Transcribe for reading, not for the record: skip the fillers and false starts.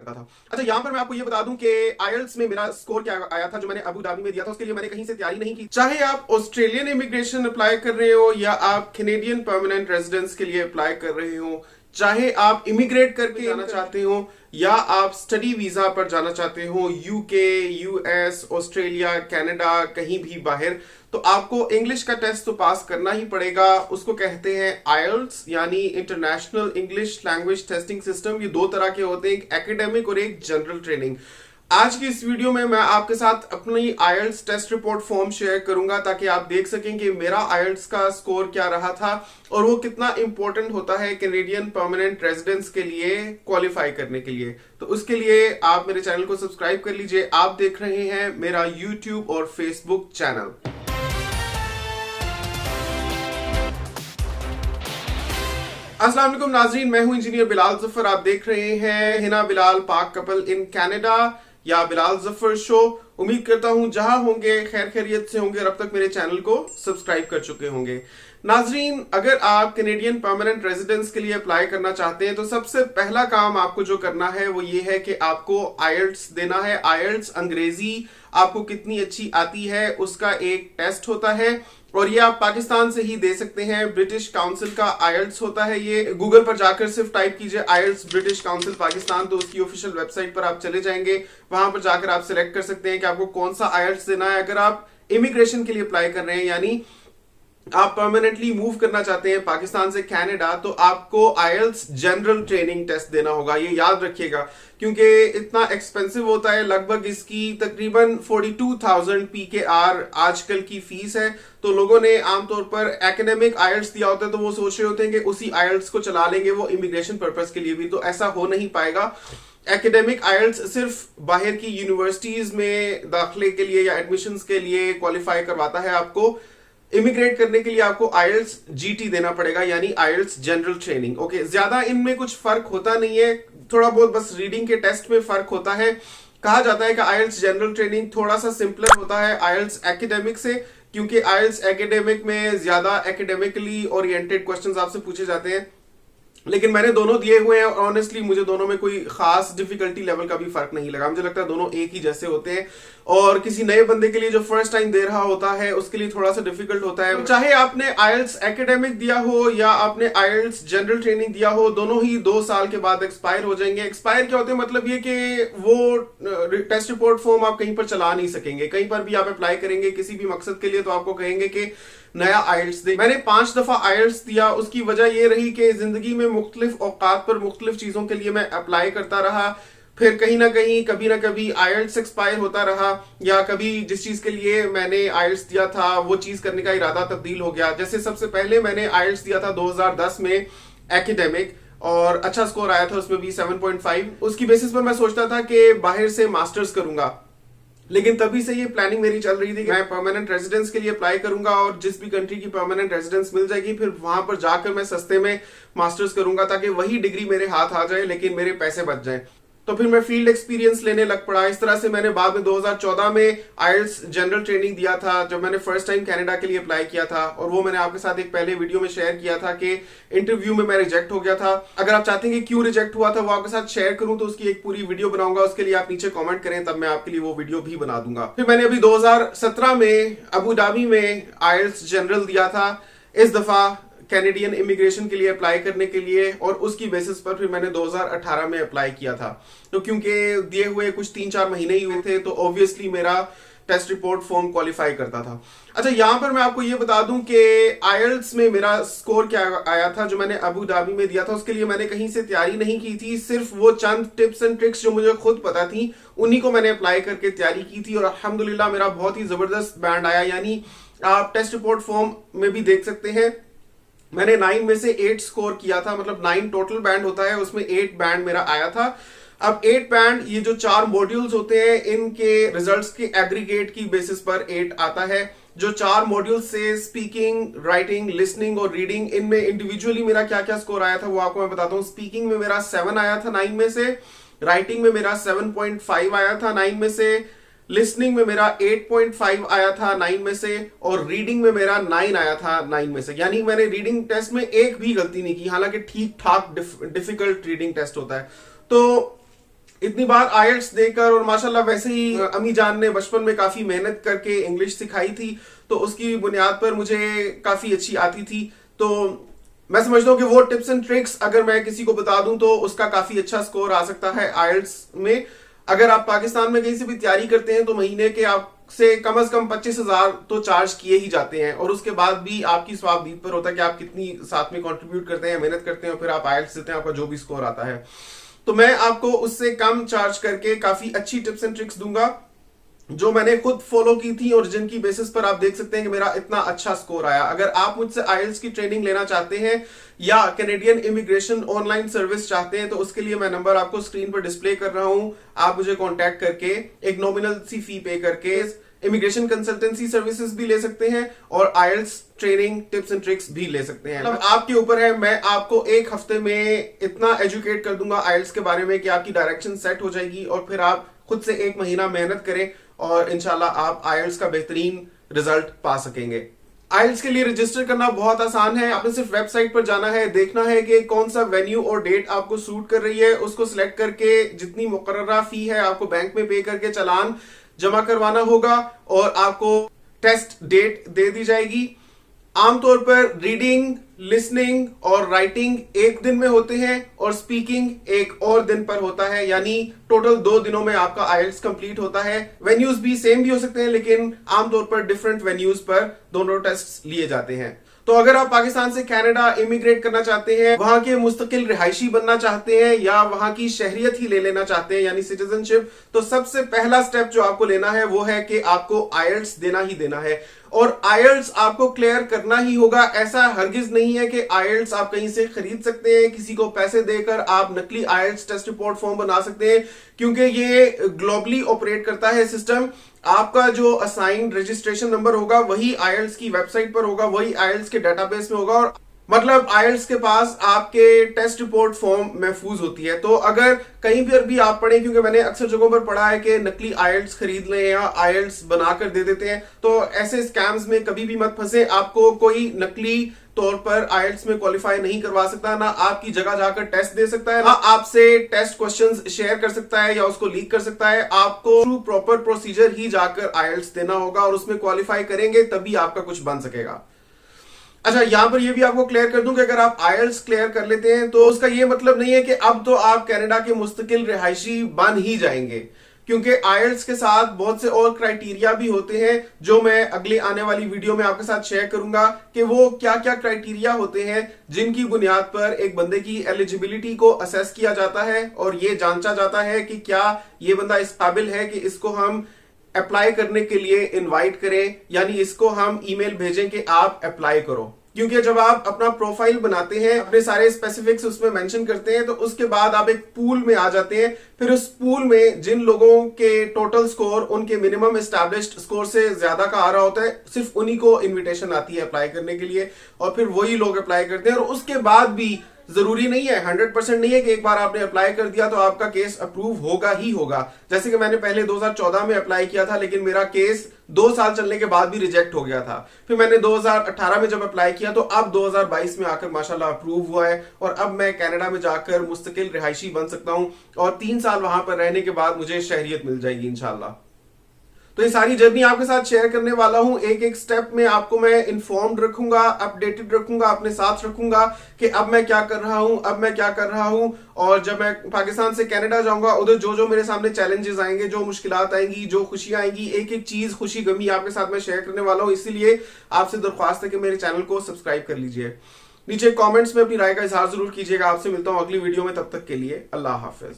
करता था। अच्छा, यहाँ पर मैं आपको ये बता दूं कि आईएलटीएस में मेरा स्कोर क्या आया था जो मैंने अबू धाबी में दिया था, उसके लिए मैंने कहीं से तैयारी नहीं की। चाहे आप ऑस्ट्रेलियन इमिग्रेशन अप्लाई कर रहे हो या आप कैनेडियन परमानेंट रेजिडेंस के लिए अप्लाई कर रहे हो, चाहे आप इमिग्रेट करके जाना चाहते हो या आप स्टडी वीजा पर जाना चाहते हो, यूके, यूएस, ऑस्ट्रेलिया, कनाडा, कहीं भी बाहर, तो आपको इंग्लिश का टेस्ट तो पास करना ही पड़ेगा। उसको कहते हैं आईएलटीएस, यानी international English language testing system. ये दो तरह के होते हैं, एक एकेडमिक और एक जनरल ट्रेनिंग। आज की इस वीडियो में मैं आपके साथ अपनी IELTS test report form share करूंगा ताकि आप देख सकें कि मेरा आईएलटीएस का स्कोर क्या रहा था और वो कितना इंपॉर्टेंट होता है कैनेडियन परमानेंट रेजिडेंस के लिए क्वालिफाई करने के लिए। तो उसके लिए आप मेरे चैनल को सब्सक्राइब कर लीजिए। आप देख रहे हैं मेरा यूट्यूब और फेसबुक चैनल। अस्सलाम वालेकुम नाजरीन, मैं हूं इंजीनियर बिलाल जफर। आप देख रहे हैं हिना बिलाल पाक कपल इन कनाडा या बिलाल जफर शो। उम्मीद करता हूं जहां होंगे खैर खैरियत से होंगे और अब तक मेरे चैनल को सब्सक्राइब कर चुके होंगे। नाजरीन, अगर आप कैनेडियन परमानेंट रेजिडेंस के लिए अप्लाई करना चाहते हैं तो सबसे पहला काम आपको जो करना है वो ये है कि आपको आईएलटीएस देना है। आईएलटीएस अंग्रेजी आपको कितनी अच्छी आती है उसका एक टेस्ट होता है और ये आप पाकिस्तान से ही दे सकते हैं। ब्रिटिश काउंसिल का आईएलटीएस होता है। ये गूगल पर जाकर सिर्फ टाइप कीजिए आईएलटीएस ब्रिटिश काउंसिल पाकिस्तान, तो उसकी ऑफिशियल वेबसाइट पर आप चले जाएंगे। वहां पर जाकर आप सिलेक्ट कर सकते हैं कि आपको कौन सा आईएलटीएस देना है। अगर आप इमिग्रेशन के लिए अप्लाई कर रहे हैं, यानी आप परमानेंटली मूव करना चाहते हैं पाकिस्तान से कनाडा, तो आपको आईएलटीएस जनरल ट्रेनिंग टेस्ट देना होगा। ये याद रखिएगा क्योंकि इतना एक्सपेंसिव होता है। लगभग इसकी तकरीबन 42,000 PKR आजकल की फीस है। तो लोगों ने आमतौर पर एकेडमिक आईएलटीएस दिया होता है तो वो सोच रहे होते हैं कि उसी आईएलटीएस को चला लेंगे वो इमिग्रेशन पर्पस के लिए भी, तो ऐसा हो नहीं पाएगा। एकेडमिक आईएलटीएस सिर्फ बाहर की यूनिवर्सिटीज में दाखिले के लिए या एडमिशंस के लिए क्वालिफाई करवाता है। आपको इमिग्रेट करने के लिए आपको आईएलटीएस जीटी देना पड़ेगा, यानी आईएलटीएस जनरल ट्रेनिंग। ओके, ज्यादा इनमें कुछ फर्क होता नहीं है, थोड़ा बहुत बस रीडिंग के टेस्ट में फर्क होता है। कहा जाता है कि आईएलटीएस जनरल ट्रेनिंग थोड़ा सा सिंपलर होता है आईएलटीएस एकेडमिक से, क्योंकि आईएलटीएस एकेडमिक में ज्यादा एकेडमिकली ओरिएंटेड क्वेश्चंस आपसे पूछे जाते हैं। लेकिन मैंने दोनों दिए हुए हैं और ऑनेस्टली मुझे दोनों में कोई खास डिफिकल्टी लेवल का भी फर्क नहीं लगा। मुझे लगता है दोनों एक ही जैसे होते हैं और किसी नए बंदे के लिए जो फर्स्ट टाइम दे रहा होता है उसके लिए थोड़ा सा डिफिकल्ट होता है। चाहे आपने आईएलटीएस एकेडमिक दिया हो या आपने आईएलटीएस जनरल ट्रेनिंग दिया हो, दोनों ही 2 साल के बाद एक्सपायर हो जाएंगे। एक्सपायर क्या होते हैं, मतलब ये कि वो टेस्ट रिपोर्ट फॉर्म आप कहीं पर चला नहीं सकेंगे। कहीं पर भी आप अप्लाई करेंगे किसी भी मकसद के लिए तो आपको कहेंगे कि नया आईएलटीएस दे। मैंने 5 दफा आईएलटीएस दिया। उसकी वजह यह रही कि जिंदगी में मुख्तलिफ औकात पर मुख्तलिफ चीजों के लिए मैं अप्लाई करता रहा। फिर कहीं ना कहीं कभी ना कभी आईएलटीएस एक्सपायर होता रहा या कभी जिस चीज के लिए मैंने आईएलटीएस दिया था वो चीज करने का इरादा तब्दील हो गया। जैसे सबसे पहले मैंने आईएलटीएस दिया था 2010 में एकेडमिक और अच्छा स्कोर आया था उसमें भी 7.5। उसकी बेसिस पर मैं सोचता था कि बाहर से मास्टर्स करूंगा, लेकिन तभी से ये प्लानिंग मेरी चल रही थी कि मैं परमानेंट रेजिडेंस के लिए अप्लाई करूंगा और जिस भी कंट्री की परमानेंट रेजिडेंस मिल जाएगी फिर वहां पर जाकर मैं सस्ते में मास्टर्स करूंगा ताकि वही डिग्री मेरे हाथ आ जाए लेकिन मेरे पैसे बच जाएं। तो फिर मैं फील्ड एक्सपीरियंस लेने लग पड़ा। इस तरह से मैंने बाद में 2014 में आईएलटीएस जनरल ट्रेनिंग दिया था जब मैंने फर्स्ट टाइम कनाडा के लिए अप्लाई किया था, और वो मैंने आपके साथ एक पहले वीडियो में शेयर किया था कि इंटरव्यू में मैं रिजेक्ट हो गया था। अगर आप चाहते हैं कि क्यों रिजेक्ट हुआ था वो आपके साथ शेयर करूं तो उसकी एक पूरी वीडियो बनाऊंगा, उसके लिए आप नीचे कॉमेंट करें, तब मैं आपके लिए वो वीडियो भी बना दूंगा। फिर मैंने अभी 2017 में अबू धाबी में आईएलटीएस जनरल दिया था, इस दफा कैनेडियन इमिग्रेशन के लिए अप्लाई करने के लिए, और उसकी बेसिस पर फिर मैंने 2018 में अप्लाई किया था। तो क्योंकि दिए हुए कुछ 3-4 महीने ही हुए थे तो ऑब्वियसली मेरा टेस्ट रिपोर्ट फॉर्म क्वालिफाई करता था। अच्छा, यहां पर मैं आपको ये बता दूं कि आईएलटीएस में मेरा स्कोर क्या आया था जो मैंने अबू धाबी में दिया था। उसके लिए मैंने कहीं से तैयारी नहीं की थी, सिर्फ वो चंद टिप्स एंड ट्रिक्स जो मुझे खुद पता थी उन्हीं को मैंने अप्लाई करके तैयारी की थी और अल्हम्दुलिल्लाह मेरा बहुत ही जबरदस्त बैंड आया। यानी आप टेस्ट रिपोर्ट फॉर्म में भी देख सकते हैं मैंने 9 में से 8 स्कोर किया था, मतलब 9 टोटल बैंड होता है, उसमें 8 बैंड मेरा आया था। अब 8 बैंड, ये जो 4 मॉड्यूल्स होते हैं इनके रिजल्ट्स के एग्रीगेट की बेसिस पर 8 आता है। जो 4 मॉड्यूल से स्पीकिंग, राइटिंग, लिसनिंग और रीडिंग, इनमें इंडिविजुअली मेरा क्या क्या स्कोर आया था वो आपको मैं बताता हूँ। स्पीकिंग में मेरा 7 आया था 9 में से, राइटिंग में मेरा 7.5 आया था 9 में से, लिसनिंग में मेरा 8.5 आया था 9 में से, और रीडिंग में मेरा 9 आया था 9 में से। यानी मैंने रीडिंग टेस्ट में एक भी गलती नहीं की, हालांकि ठीक ठाक डिफिकल्ट रीडिंग टेस्ट होता है। तो इतनी बार आयल्स देकर और माशाल्लाह वैसे ही अम्मी जान ने बचपन में काफी मेहनत करके इंग्लिश सिखाई थी, तो उसकी बुनियाद पर मुझे काफी अच्छी आती थी। तो मैं समझता हूँ कि वो टिप्स एंड ट्रिक्स अगर मैं किसी को बता दूं तो उसका काफी अच्छा स्कोर आ सकता है आयल्स में। अगर आप पाकिस्तान में कहीं से भी तैयारी करते हैं तो महीने के आपसे कम से कम 25,000 तो चार्ज किए ही जाते हैं, और उसके बाद भी आपकी स्वाब दीद पर होता है कि आप कितनी साथ में कंट्रीब्यूट करते हैं, मेहनत करते हैं, और फिर आप आयल्स देते हैं, आपका जो भी स्कोर आता है। तो मैं आपको उससे कम चार्ज करके काफी अच्छी टिप्स एंड ट्रिक्स दूंगा जो मैंने खुद फॉलो की थी और जिनकी बेसिस पर आप देख सकते हैं कि मेरा इतना अच्छा स्कोर आया। अगर आप मुझसे आइल्स की ट्रेनिंग लेना चाहते हैं या कैनेडियन इमिग्रेशन ऑनलाइन सर्विस चाहते हैं तो उसके लिए मैं नंबर आपको स्क्रीन पर डिस्प्ले कर रहा हूं। आप मुझे कांटेक्ट करके एक नॉमिनल सी फी पे करके इमिग्रेशन कंसल्टेंसी सर्विसेज भी ले सकते हैं और आइल्स ट्रेनिंग टिप्स एंड ट्रिक्स भी ले सकते हैं। मतलब आपके ऊपर है, मैं आपको एक हफ्ते में इतना एजुकेट कर दूंगा आइल्स के बारे में कि आपकी डायरेक्शन सेट हो जाएगी, और फिर आप खुद से एक महीना मेहनत करें और इंशाल्लाह आप आइल्स का बेहतरीन रिजल्ट पा सकेंगे। आइल्स के लिए रजिस्टर करना बहुत आसान है। आपने सिर्फ वेबसाइट पर जाना है, देखना है कि कौन सा वेन्यू और डेट आपको सूट कर रही है, उसको सिलेक्ट करके जितनी मुकर्ररा फी है आपको बैंक में पे करके चालान जमा करवाना होगा और आपको टेस्ट डेट दे दी जाएगी। आमतौर पर रीडिंग, लिसनिंग और राइटिंग एक दिन में होते हैं और स्पीकिंग एक और दिन पर होता है, यानी टोटल 2 दिनों में आपका आइल्स कंप्लीट होता है। वेन्यूज भी सेम भी हो सकते हैं लेकिन आमतौर पर डिफरेंट वेन्यूज पर दोनों टेस्ट लिए जाते हैं। तो अगर आप पाकिस्तान से कनाडा इमिग्रेट करना चाहते हैं, वहां के मुस्तकिल रिहायशी बनना चाहते हैं या वहां की शहरियत ही ले लेना चाहते हैं यानी सिटीजनशिप, तो सबसे पहला स्टेप जो आपको लेना है वो है कि आपको आइल्स देना ही देना है और आइल्स आपको क्लियर करना ही होगा। ऐसा हरगिज नहीं है कि आइल्स आप कहीं से खरीद सकते हैं, किसी को पैसे देकर आप नकली आइल्स टेस्ट रिपोर्ट फॉर्म बना सकते हैं, क्योंकि ये ग्लोबली ऑपरेट करता है सिस्टम। आपका जो असाइंड रजिस्ट्रेशन नंबर होगा वही आइल्स की वेबसाइट पर होगा, वही आइल्स के डेटाबेस में होगा, और मतलब आइल्स के पास आपके टेस्ट रिपोर्ट फॉर्म महफूज होती है। तो अगर कहीं पर भी आप पढ़ें, क्योंकि मैंने अक्सर जगहों पर पढ़ा है कि नकली आइल्स खरीद लें या आइल्स बनाकर दे देते हैं, तो ऐसे स्कैम्स में कभी भी मत फंसे। आपको कोई नकली तौर पर आइल्स में क्वालिफाई नहीं करवा सकता, ना आपकी जगह जाकर टेस्ट दे सकता है, ना आपसे टेस्ट क्वेश्चंस शेयर कर सकता है या उसको लीक कर सकता है। आपको थ्रू प्रॉपर प्रोसीजर ही जाकर आइल्स देना होगा और उसमें क्वालिफाई करेंगे तभी आपका कुछ बन सकेगा। अच्छा, यहां पर यह भी आपको क्लियर कर दूं कि अगर आप आइल्स क्लियर कर लेते हैं तो उसका यह मतलब नहीं है कि अब तो आप कनाडा के मुस्तकिल रिहायशी बन ही जाएंगे, क्योंकि आइल्स के साथ बहुत से और क्राइटेरिया भी होते हैं जो मैं अगली आने वाली वीडियो में आपके साथ शेयर करूंगा कि वो क्या क्या क्राइटेरिया होते हैं जिनकी बुनियाद पर एक बंदे की एलिजिबिलिटी को असेस किया जाता है और ये जांचा जाता है कि क्या ये बंदा इस काबिल है कि इसको हम अप्लाई करने के लिए इनवाइट करें, यानी इसको हम ईमेल भेजें कि आप अप्लाई करो। क्योंकि जब आप अपना प्रोफाइल बनाते हैं, अपने सारे स्पेसिफिक्स उसमें मेंशन करते हैं, तो उसके बाद आप एक पूल में आ जाते हैं। फिर उस पूल में जिन लोगों के टोटल स्कोर उनके मिनिमम एस्टैब्लिश्ड स्कोर से ज्यादा का आ रहा होता है, सिर्फ उन्हीं को इनविटेशन आती है अप्लाई करने के लिए, और फिर वही लोग अप्लाई करते हैं। और उसके बाद भी जरूरी नहीं है, 100% नहीं है कि एक बार आपने अप्लाई कर दिया तो आपका केस अप्रूव होगा ही होगा। जैसे कि मैंने पहले 2014 में अप्लाई किया था, लेकिन मेरा केस 2 साल चलने के बाद भी रिजेक्ट हो गया था। फिर मैंने 2018 में जब अप्लाई किया तो अब 2022 में आकर माशाल्लाह अप्रूव हुआ है और अब मैं कनाडा में जाकर मुस्तकिल रिहायशी बन सकता हूं और 3 साल वहां पर रहने के बाद मुझे शहरियत मिल जाएगी इंशाल्लाह। तो ये सारी जर्नी आपके साथ शेयर करने वाला हूं। एक एक स्टेप में आपको मैं इन्फॉर्म्ड रखूंगा, अपडेटेड रखूंगा, अपने साथ रखूंगा कि अब मैं क्या कर रहा हूं, अब मैं क्या कर रहा हूं। और जब मैं पाकिस्तान से कनाडा जाऊंगा उधर जो जो मेरे सामने चैलेंजेस आएंगे, जो मुश्किलात आएंगी, जो खुशियां आएंगी, एक एक चीज, खुशी गमी आपके साथ मैं शेयर करने वाला हूं। इसीलिए आपसे दरख्वास्त है कि मेरे चैनल को सब्सक्राइब कर लीजिए। नीचे कॉमेंट्स में अपनी राय का इजहार जरूर कीजिएगा। आपसे मिलता हूं अगली वीडियो में, तब तक के लिए अल्लाह हाफिज।